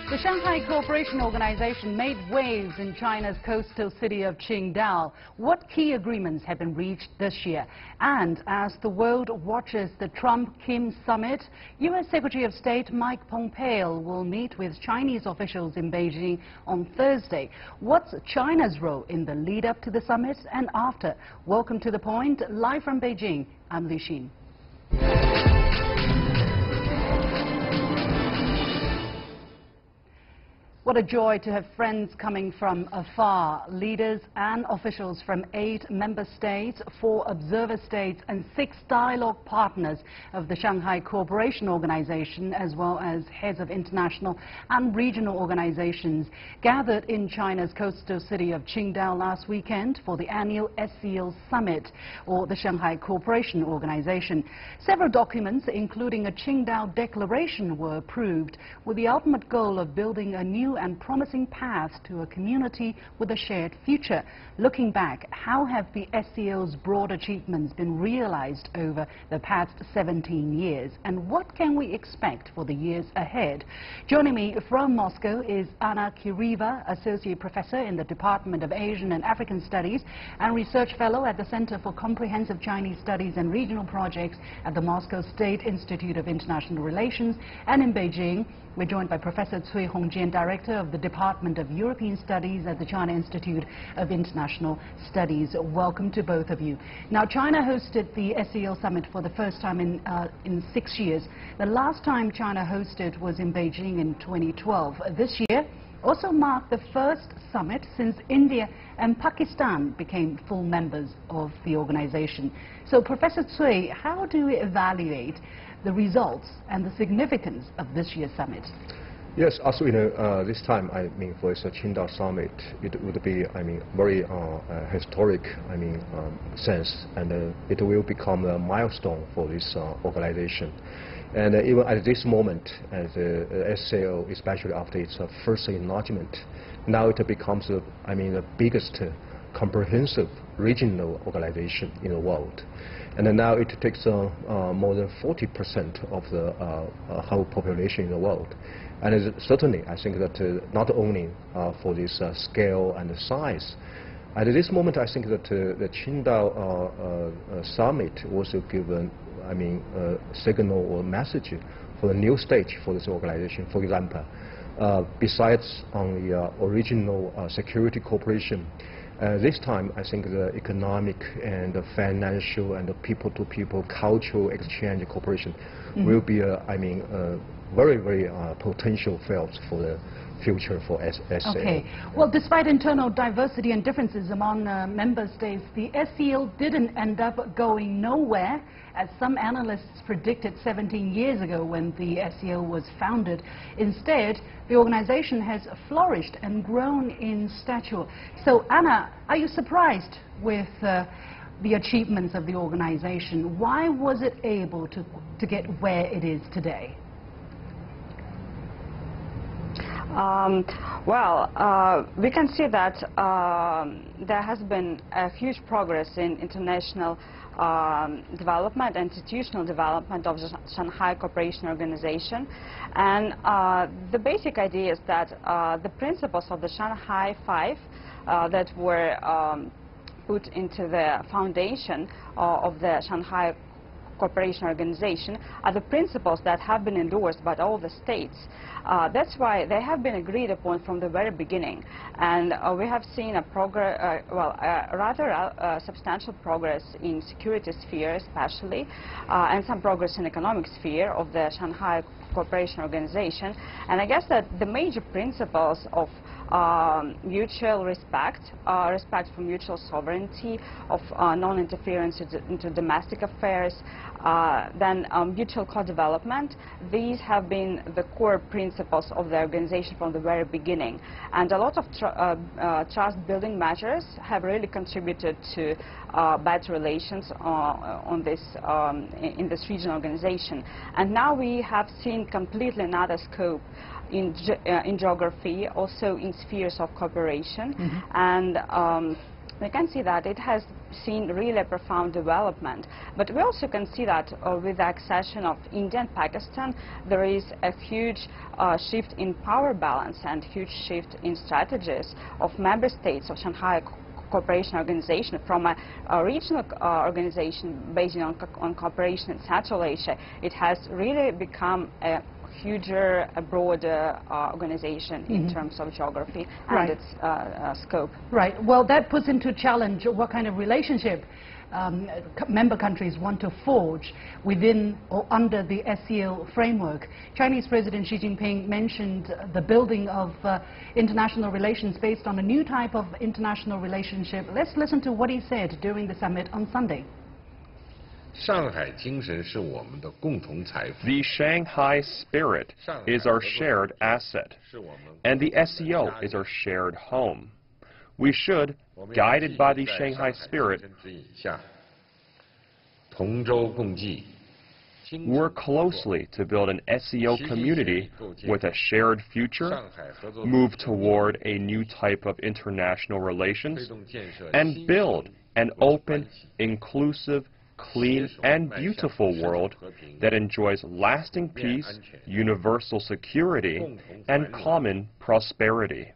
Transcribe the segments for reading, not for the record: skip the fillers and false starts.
The Shanghai Cooperation Organization made waves in China's coastal city of Qingdao. What key agreements have been reached this year? And as the world watches the Trump-Kim summit, U.S. Secretary of State Mike Pompeo will meet with Chinese officials in Beijing on Thursday. What's China's role in the lead-up to the summit and after? Welcome to The Point. Live from Beijing, I'm Li Xin. What a joy to have friends coming from afar. Leaders and officials from 8 member states, 4 observer states and 6 dialogue partners of the Shanghai Cooperation Organization, as well as heads of international and regional organizations, gathered in China's coastal city of Qingdao last weekend for the annual SCO Summit, or the Shanghai Cooperation Organization. Several documents, including a Qingdao Declaration, were approved with the ultimate goal of building a new and promising path to a community with a shared future. Looking back, how have the SCO's broad achievements been realized over the past 17 years, and what can we expect for the years ahead? Joining me from Moscow is Anna Kiriva, Associate Professor in the Department of Asian and African Studies and Research Fellow at the Center for Comprehensive Chinese Studies and Regional Projects at the Moscow State Institute of International Relations. And in Beijing, we're joined by Professor Cui Hongjian, Director of the Department of European Studies at the China Institute of International Studies. Welcome to both of you. Now, China hosted the SCO Summit for the first time in 6 years. The last time China hosted was in Beijing in 2012. This year also marked the first summit since India and Pakistan became full members of the organization. So, Professor Cui, how do we evaluate the results and the significance of this year's summit? Yes, also, this time, for this Qingdao summit, it would be, very historic, sense, and it will become a milestone for this organization. And even at this moment, as SCO, especially after its first enlargement, now it becomes, the biggest comprehensive regional organization in the world. And then now it takes more than 40% of the whole population in the world. And certainly, I think that not only for this scale and the size, at this moment, I think that the Qingdao summit also given, a signal or message for a new stage for this organization. For example, besides on the original security cooperation, this time, I think the economic and the financial and the people-to-people cultural exchange cooperation will be, very, very potential fields for the future for SCO. Okay. Well, despite internal diversity and differences among member states, the SCO didn't end up going nowhere, as some analysts predicted 17 years ago when the SCO was founded. Instead, the organization has flourished and grown in stature. So, Anna, are you surprised with the achievements of the organization? Why was it able to get where it is today? We can see that there has been a huge progress in international development, institutional development of the Shanghai Cooperation Organization. And the basic idea is that the principles of the Shanghai Five that were put into the foundation of the Shanghai Cooperation Organization are the principles that have been endorsed by all the states. That's why they have been agreed upon from the very beginning. And we have seen a rather substantial progress in security sphere especially, and some progress in economic sphere of the Shanghai Cooperation Organization. And I guess that the major principles of mutual respect, respect for mutual sovereignty, of non-interference into domestic affairs, then mutual co-development, these have been the core principles of the organization from the very beginning. And a lot of trust-building measures have really contributed to better relations in this regional organization. And now we have seen completely another scope in geography, also in spheres of cooperation. And we can see that it has seen really a profound development. But we also can see that with the accession of India and Pakistan, there is a huge shift in power balance and huge shift in strategies of member states of Shanghai Cooperation Organization from a regional organization based on cooperation in Central Asia. It has really become a huger, a broader organization in terms of geography and its scope. Right. Well, that puts into challenge what kind of relationship member countries want to forge within or under the SCO framework. Chinese President Xi Jinping mentioned the building of international relations based on a new type of international relationship. Let's listen to what he said during the summit on Sunday. The Shanghai spirit is our shared asset, and the SCO is our shared home. We should, guided by the Shanghai spirit, work closely to build an SCO community with a shared future, move toward a new type of international relations, and build an open, inclusive, clean and beautiful world that enjoys lasting peace, universal security, and common prosperity.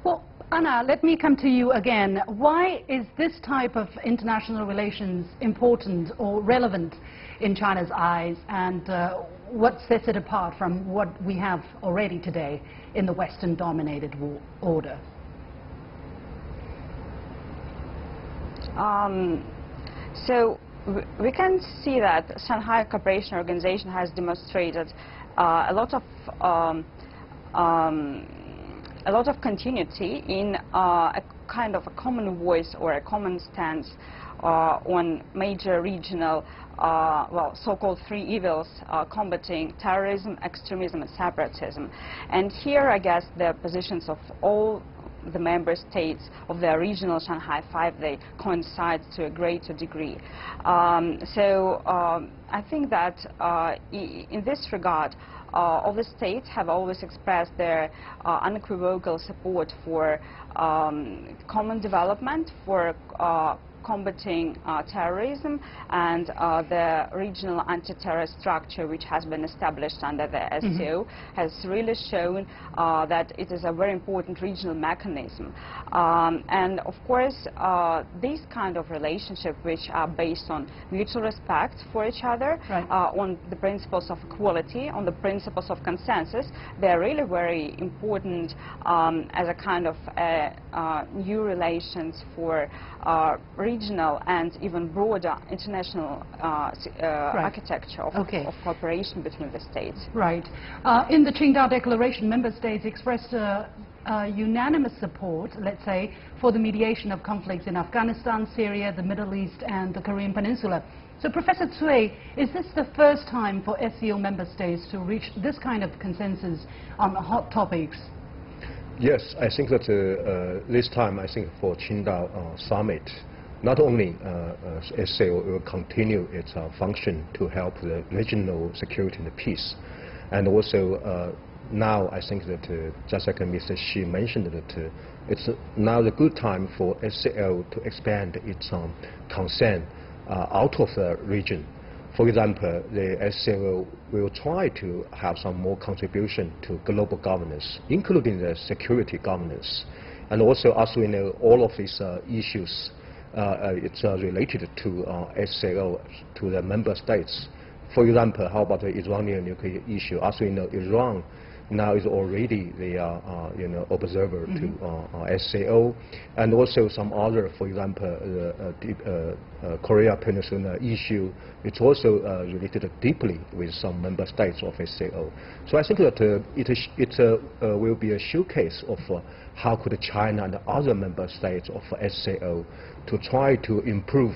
Well, Anna, let me come to you again. Why is this type of international relations important or relevant in China's eyes, and what sets it apart from what we have already today in the Western-dominated order? So we can see that Shanghai Cooperation Organization has demonstrated a lot of continuity in a kind of a common voice or a common stance on major regional, well, so-called three evils, combating terrorism, extremism, and separatism. And here, I guess, the positions of all the member states of the regional Shanghai Five, they coincide to a greater degree. I think that in this regard, all the states have always expressed their unequivocal support for common development, for combating terrorism, and the regional anti-terror structure which has been established under the SCO has really shown that it is a very important regional mechanism. And of course, these kind of relationships which are based on mutual respect for each other, on the principles of equality, on the principles of consensus, they are really very important as a kind of new relations for regional and even broader international architecture of cooperation between the states. Right. In the Qingdao Declaration, member states expressed unanimous support, let's say, for the mediation of conflicts in Afghanistan, Syria, the Middle East, and the Korean Peninsula. So, Professor Cui, is this the first time for SCO member states to reach this kind of consensus on hot topics? Yes, I think that this time, I think for Qingdao summit, not only SCO will continue its function to help the regional security and peace, and also now I think that just like Mr. Xi mentioned that it's now the good time for SCO to expand its concern out of the region. For example, the SCO will try to have some more contribution to global governance, including the security governance. And also, as we know, all of these issues, it's related to SCO, to the member states. For example, how about the Iranian nuclear issue? As we know, Iran now is already the observer to SCO, and also some other, for example, the Korean Peninsula issue. It's also related deeply with some member states of SCO. So I think that it will be a showcase of how could China and other member states of SCO to try to improve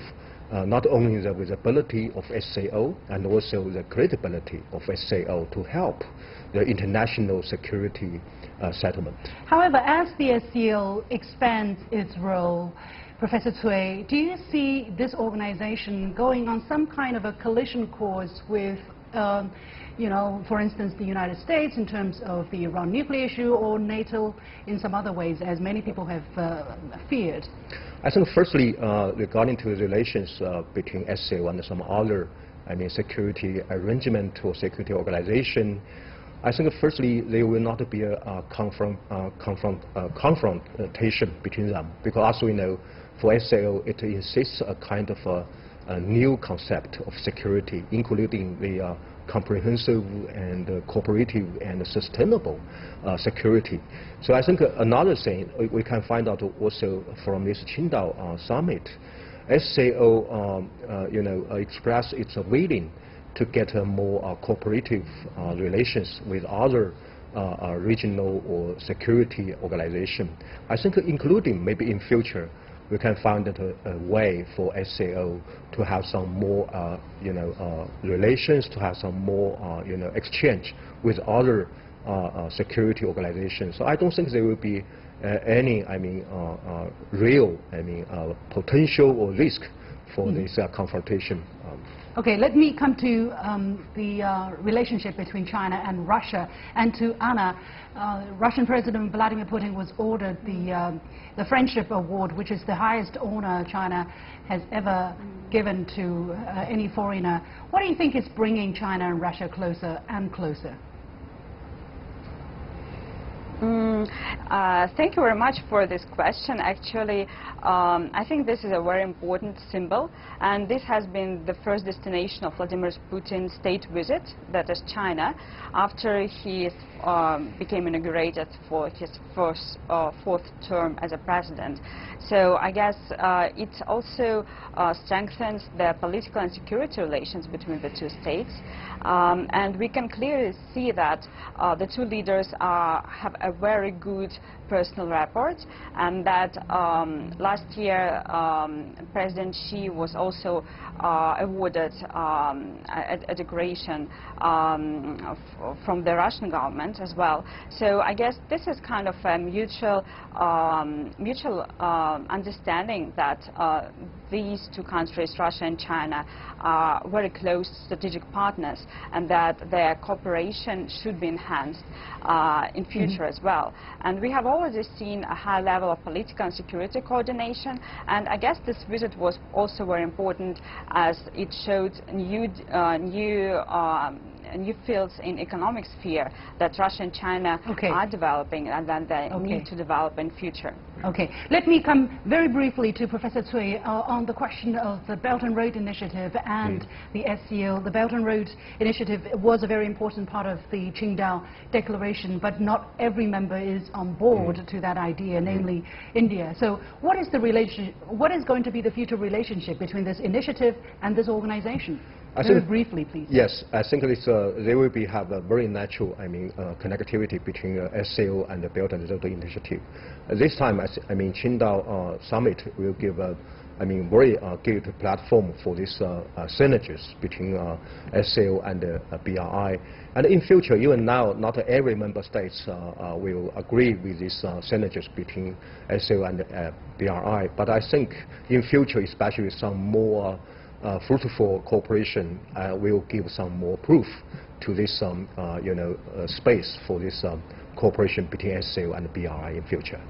not only the visibility of SCO and also the credibility of SCO to help the international security settlement. However, as the SCO expands its role, Professor Cui, do you see this organization going on some kind of a collision course with you know, for instance, the United States in terms of the Iran nuclear issue, or NATO in some other ways, as many people have feared? I think firstly, regarding to the relations between SCO and some other, security arrangement or security organization, I think firstly there will not be a confrontation between them, because as we know, for SCO it insists a kind of a new concept of security, including the comprehensive and cooperative and sustainable security. So I think another thing we can find out also from this Qingdao summit, SCO expressed its willing to get a more cooperative relations with other regional or security organization. I think including maybe in future we can find a way for SCO to have some more relations, to have some more exchange with other security organizations. So I don't think there will be any real potential or risk for this confrontation. Okay, let me come to the relationship between China and Russia, and to Anna. Russian President Vladimir Putin was ordered the Friendship Award, which is the highest honor China has ever given to any foreigner. What do you think is bringing China and Russia closer and closer? Thank you very much for this question. Actually, I think this is a very important symbol, and this has been the first destination of Vladimir Putin's state visit, that is China, after he became inaugurated for his fourth term as a president. So I guess it also strengthens the political and security relations between the two states, and we can clearly see that the two leaders have a very good personal rapport, and that last year President Xi was also awarded a decoration from the Russian government as well. So I guess this is kind of a mutual understanding that these two countries, Russia and China, are very close strategic partners, and that their cooperation should be enhanced in future as well. And we have already seen a high level of political and security coordination, and I guess this visit was also very important as it showed new fields in economic sphere that Russia and China are developing, and that they need to develop in future. Okay, let me come very briefly to Professor Cui on the question of the Belt and Road Initiative and the SCO. The Belt and Road Initiative was a very important part of the Qingdao Declaration, but not every member is on board to that idea, namely India. So what is the relation? What is going to be the future relationship between this initiative and this organization? Very briefly, please. Yes, I think there will have a very natural, connectivity between SCO and the Belt and Road Initiative. This time, Qingdao summit will give a, very good platform for this synergies between SCO and BRI. And in future, even now, not every member states will agree with these synergies between SCO and BRI. But I think in future, especially some more fruitful cooperation will give some more proof to this space for this cooperation between SCO and BRI in future.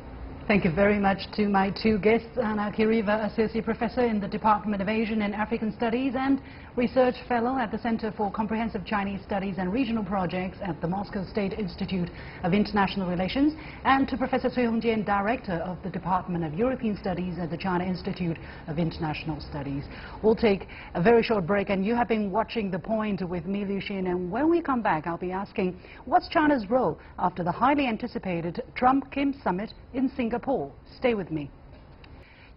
Thank you very much to my two guests, Anna Kiriva, Associate Professor in the Department of Asian and African Studies and Research Fellow at the Center for Comprehensive Chinese Studies and Regional Projects at the Moscow State Institute of International Relations, and to Professor Cui Hongjian, Director of the Department of European Studies at the China Institute of International Studies. We'll take a very short break, and you have been watching The Point with me, Liu Xin, and when we come back, I'll be asking, what's China's role after the highly anticipated Trump-Kim summit in Singapore? Stay with me.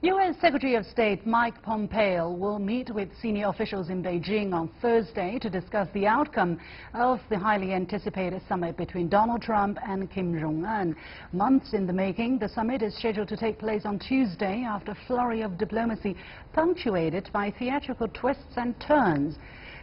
U.S. Secretary of State Mike Pompeo will meet with senior officials in Beijing on Thursday to discuss the outcome of the highly anticipated summit between Donald Trump and Kim Jong-un. Months in the making, the summit is scheduled to take place on Tuesday after a flurry of diplomacy punctuated by theatrical twists and turns.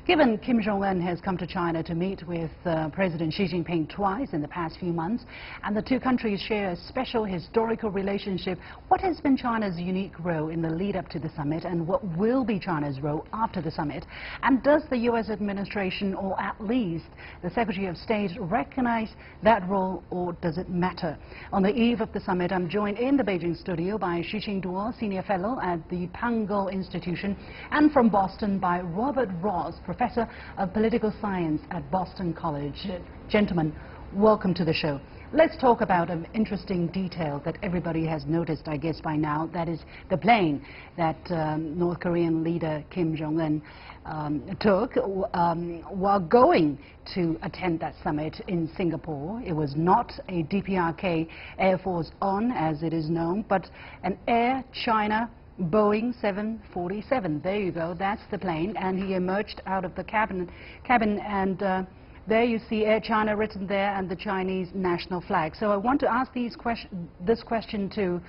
Given Kim Jong-un has come to China to meet with President Xi Jinping twice in the past few months, and the two countries share a special historical relationship, what has been China's unique role in the lead-up to the summit, and what will be China's role after the summit? And does the U.S. administration, or at least the Secretary of State, recognize that role, or does it matter? On the eve of the summit, I'm joined in the Beijing studio by Shu Qingdao, Senior Fellow at the Pango Institution, and from Boston by Robert Ross, Professor of Political Science at Boston College. Gentlemen, welcome to the show. Let's talk about an interesting detail that everybody has noticed, I guess, by now. That is the plane that North Korean leader Kim Jong-un took while going to attend that summit in Singapore. It was not a DPRK Air Force On, as it is known, but an Air China Boeing 747. There you go, that's the plane. And he emerged out of the cabin and there you see Air China written there and the Chinese national flag. So I want to ask this question to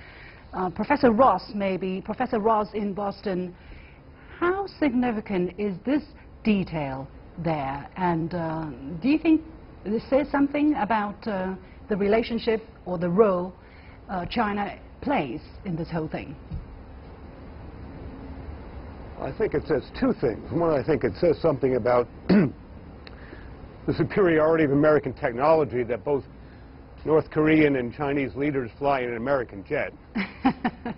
Professor Ross, maybe. Professor Ross in Boston, how significant is this detail there? And do you think this says something about the relationship or the role China plays in this whole thing? I think it says two things. One, I think it says something about the superiority of American technology, that both North Korean and Chinese leaders fly in an American jet.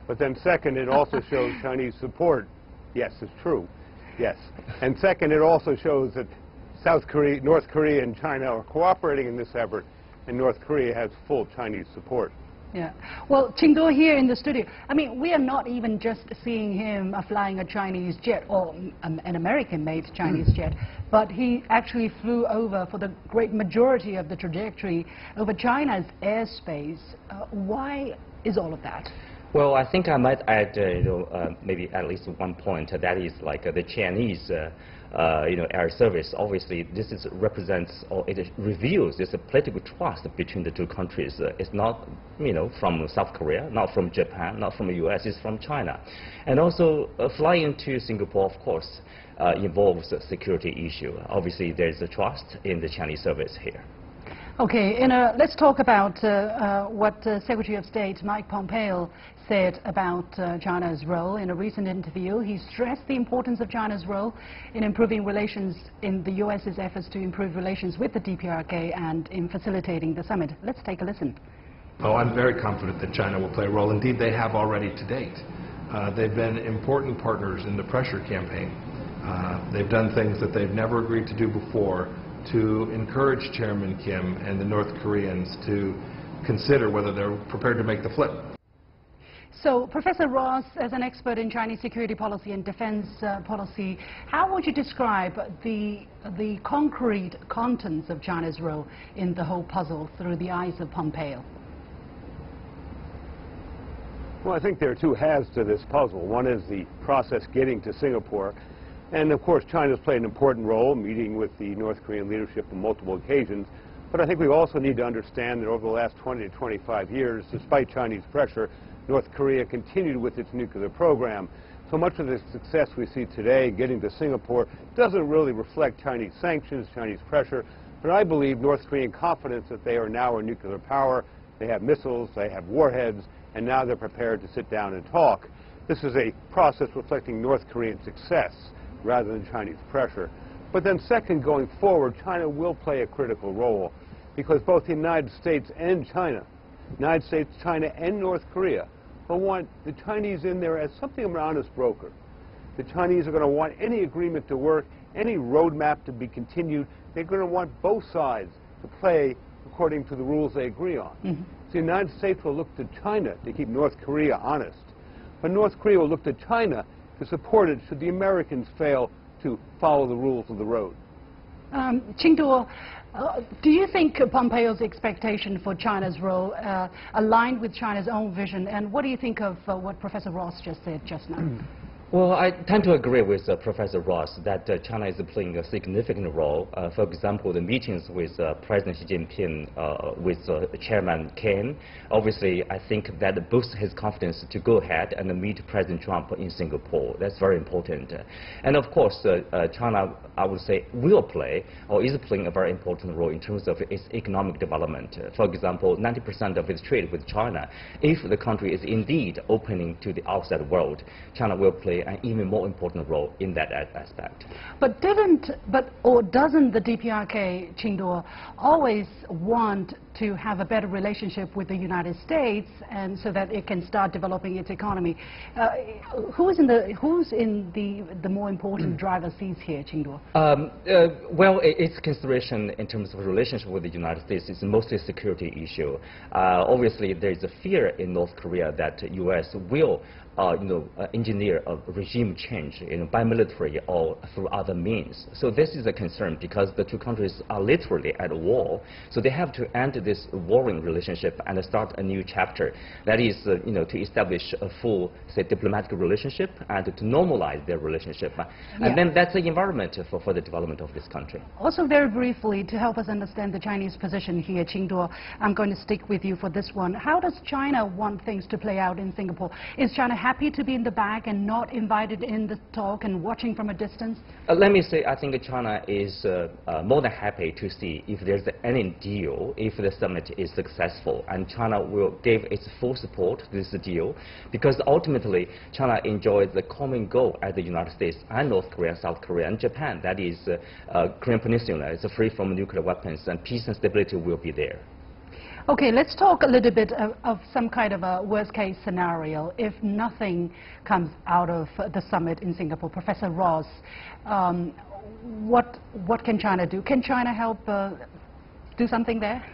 But then second, it also shows Chinese support. Yes, it's true. Yes. And second, it also shows that North Korea and China are cooperating in this effort, and North Korea has full Chinese support. Yeah. Well, Qingdao here in the studio, I mean, we are not even just seeing him flying a Chinese jet or an American-made Chinese jet, but he actually flew over, for the great majority of the trajectory, over China's airspace. Why is all of that? Well, I think I might add, maybe at least one point. That is like the Chinese, air service. Obviously, this represents, or it reveals, there's a political trust between the two countries. It's not, from South Korea, not from Japan, not from the U.S. It's from China. And also, flying to Singapore, of course, involves a security issue. Obviously, there's a trust in the Chinese service here. Okay, let's talk about what Secretary of State Mike Pompeo said about China's role. In a recent interview, he stressed the importance of China's role in improving relations in the U.S.'s efforts to improve relations with the DPRK and in facilitating the summit. Let's take a listen. Oh, I'm very confident that China will play a role. Indeed, they have already to date. They've been important partners in the pressure campaign. They've done things that they've never agreed to do before, to encourage Chairman Kim and the North Koreans to consider whether they're prepared to make the flip. So, Professor Ross, as an expert in Chinese security policy and defense policy, how would you describe the concrete contents of China's role in the whole puzzle through the eyes of Pompeo? Well, I think there are two halves to this puzzle. One is the process getting to Singapore. And of course, China's played an important role, meeting with the North Korean leadership on multiple occasions. But I think we also need to understand that over the last 20 to 25 years, despite Chinese pressure, North Korea continued with its nuclear program. So much of the success we see today, getting to Singapore, doesn't really reflect Chinese sanctions, Chinese pressure. But I believe North Korean confidence that they are now a nuclear power. They have missiles, they have warheads, and now they're prepared to sit down and talk. This is a process reflecting North Korean success rather than Chinese pressure. But then second, going forward, China will play a critical role, because both the United States and China, United States, China, and North Korea, will want the Chinese in there as something of an honest broker. The Chinese are going to want any agreement to work, any roadmap to be continued. They're going to want both sides to play according to the rules they agree on. So the United States will look to China to keep North Korea honest, but North Korea will look to China to support it should the Americans fail to follow the rules of the road. Qingdao, do you think Pompeo's expectation for China's role aligned with China's own vision? And what do you think of what Professor Ross just said just now? Well, I tend to agree with Professor Ross that China is playing a significant role. For example, the meetings with President Xi Jinping, with Chairman Ken, obviously I think that boosts his confidence to go ahead and meet President Trump in Singapore. That's very important. And of course, China, I would say, will play or is playing a very important role in terms of its economic development. For example, 90% of its trade with China, if the country is indeed opening to the outside world, China will play an even more important role in that aspect. But doesn't the DPRK, Qingdao, always want to have a better relationship with the United States, and so that it can start developing its economy? Who's in the more important driver seats here, Qingdao? Well, its consideration in terms of relationship with the United States is mostly a security issue. Obviously, there is a fear in North Korea that the U.S. will engineer a regime change by military or through other means. So this is a concern because the two countries are literally at war. So they have to end this warring relationship and start a new chapter. That is, to establish a full, say, diplomatic relationship and to normalize their relationship. And then that's the environment for the development of this country. Also, very briefly, to help us understand the Chinese position here, Qingdao, I'm going to stick with you for this one. How does China want things to play out in Singapore? Is China happy to be in the back and not invited in the talk and watching from a distance? Let me say, I think China is more than happy to see if there's any deal, if the summit is successful, and China will give its full support to this deal, because ultimately China enjoys the common goal as the United States and North Korea, South Korea, and Japan. That is, Korean Peninsula is free from nuclear weapons, and peace and stability will be there. Okay, let's talk a little bit of some kind of a worst-case scenario. If nothing comes out of the summit in Singapore, Professor Ross, what can China do? Can China help do something there?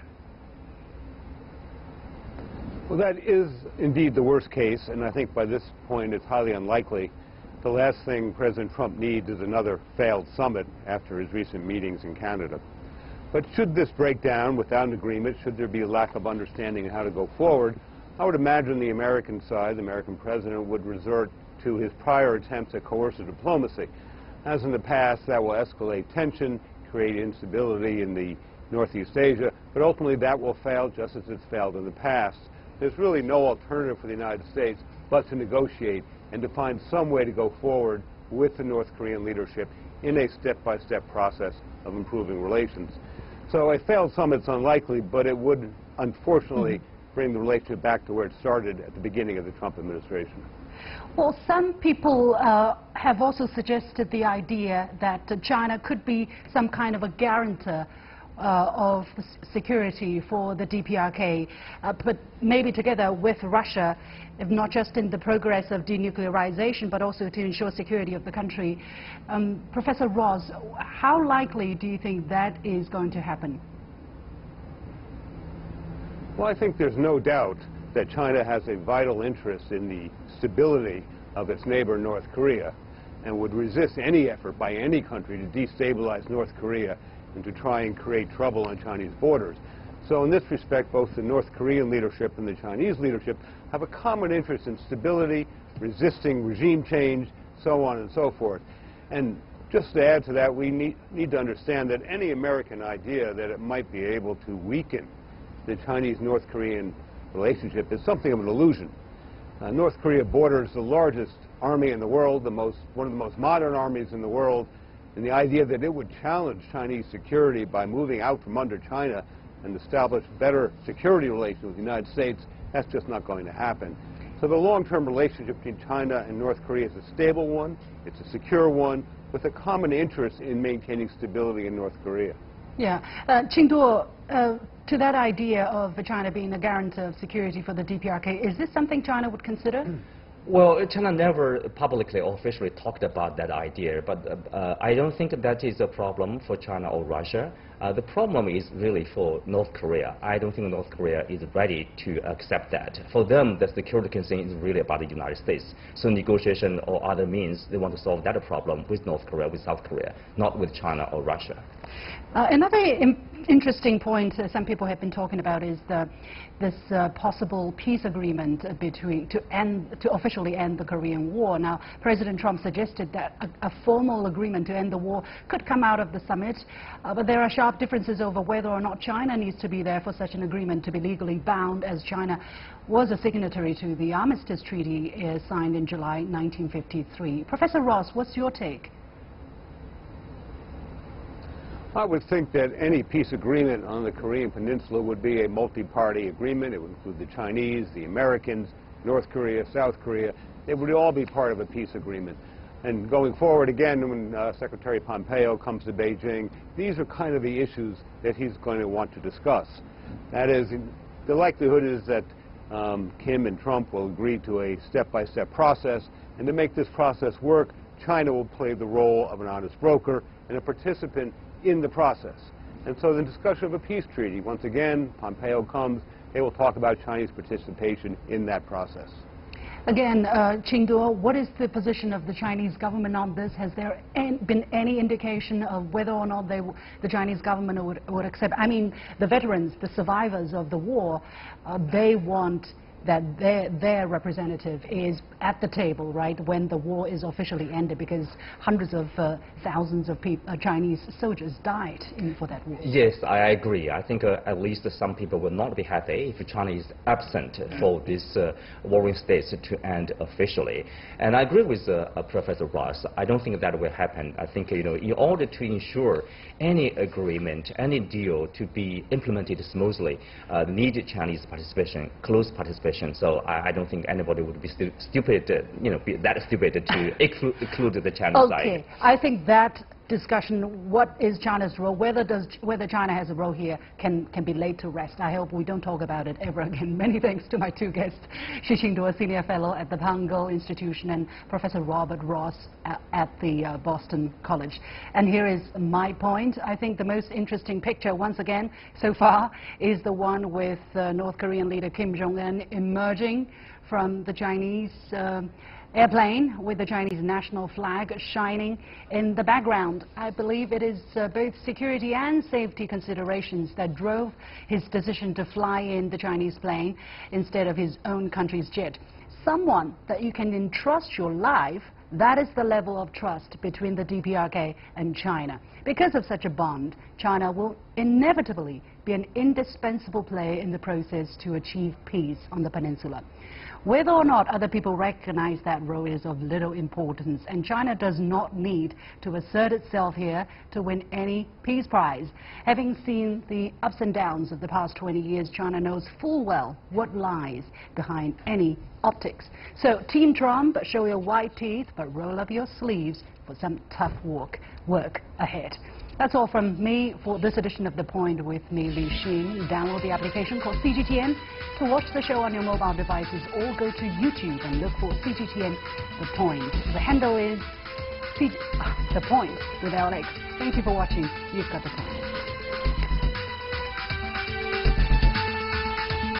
Well, that is indeed the worst case, and I think by this point it's highly unlikely. The last thing President Trump needs is another failed summit after his recent meetings in Canada. But should this break down without an agreement, should there be a lack of understanding on how to go forward, I would imagine the American side, the American president, would resort to his prior attempts at coercive diplomacy. As in the past, that will escalate tension, create instability in the Northeast Asia, but ultimately that will fail just as it's failed in the past. There's really no alternative for the United States but to negotiate and to find some way to go forward with the North Korean leadership in a step-by-step process of improving relations. So a failed summit's unlikely, but it would unfortunately bring the relationship back to where it started at the beginning of the Trump administration. Well, some people have also suggested the idea that China could be some kind of a guarantor of security for the DPRK, but maybe together with Russia, if not just in the progress of denuclearization, but also to ensure security of the country. Professor Ross, how likely do you think that is going to happen? Well, I think there's no doubt that China has a vital interest in the stability of its neighbor North Korea and would resist any effort by any country to destabilize North Korea and to try and create trouble on Chinese borders. So in this respect, both the North Korean leadership and the Chinese leadership have a common interest in stability, resisting regime change, so on and so forth. And just to add to that, we need to understand that any American idea that it might be able to weaken the Chinese-North Korean relationship is something of an illusion. North Korea borders the largest army in the world, one of the most modern armies in the world, and the idea that it would challenge Chinese security by moving out from under China and establish better security relations with the United States, that's just not going to happen. So the long-term relationship between China and North Korea is a stable one, it's a secure one, with a common interest in maintaining stability in North Korea. Yeah. Qingdao, to that idea of China being a guarantor of security for the DPRK, is this something China would consider? Well, China never publicly or officially talked about that idea, but I don't think that is a problem for China or Russia. The problem is really for North Korea. I don't think North Korea is ready to accept that. For them, the security concern is really about the United States. So negotiation or other means, they want to solve that problem with North Korea, with South Korea, not with China or Russia. Another interesting point some people have been talking about is this possible peace agreement to officially end the Korean War. Now, President Trump suggested that a formal agreement to end the war could come out of the summit, but there are sharp differences over whether or not China needs to be there for such an agreement to be legally bound, as China was a signatory to the Armistice Treaty signed in July 1953. Professor Ross, what's your take? I would think that any peace agreement on the Korean Peninsula would be a multi-party agreement. It would include the Chinese, the Americans, North Korea, South Korea. They would all be part of a peace agreement. And going forward again, when Secretary Pompeo comes to Beijing, these are kind of the issues that he's going to want to discuss. That is, the likelihood is that Kim and Trump will agree to a step-by-step process, and to make this process work, China will play the role of an honest broker and a participant in the process. And so the discussion of a peace treaty, once again, Pompeo comes, they will talk about Chinese participation in that process. Again, Qingdao, what is the position of the Chinese government on this? Has there been any indication of whether or not the Chinese government would accept? I mean, the veterans, the survivors of the war, they want that their representative is at the table, right, when the war is officially ended, because hundreds of thousands of Chinese soldiers died for that war. Yes, I agree. I think at least some people will not be happy if China is absent for this warring states to end officially. And I agree with Professor Ross. I don't think that will happen. I think, you know, in order to ensure any agreement, any deal to be implemented smoothly, need Chinese participation, close participation. So I don't think anybody would be stupid, be that stupid to exclude the China side. Okay, I think that discussion, what is China's role, whether China has a role here, can be laid to rest. I hope we don't talk about it ever again. Many thanks to my two guests, Xu Qingdao, Senior Fellow at the Pango Institution, and Professor Robert Ross at the Boston College. And here is my point. I think the most interesting picture, once again, so far, is the one with North Korean leader Kim Jong-un emerging from the Chinese airplane with the Chinese national flag shining in the background. I believe it is both security and safety considerations that drove his decision to fly in the Chinese plane instead of his own country's jet. Someone that you can entrust your life, that is the level of trust between the DPRK and China. Because of such a bond, China will inevitably be an indispensable player in the process to achieve peace on the peninsula. Whether or not other people recognize that role is of little importance, and China does not need to assert itself here to win any peace prize. Having seen the ups and downs of the past 20 years, China knows full well what lies behind any optics. So, Team Trump, show your white teeth, but roll up your sleeves for some tough work ahead. That's all from me for this edition of The Point with me, Li Xin. Download the application called CGTN to watch the show on your mobile devices, or go to YouTube and look for CGTN The Point. The handle is The Point with LX. Thank you for watching. You've got the point.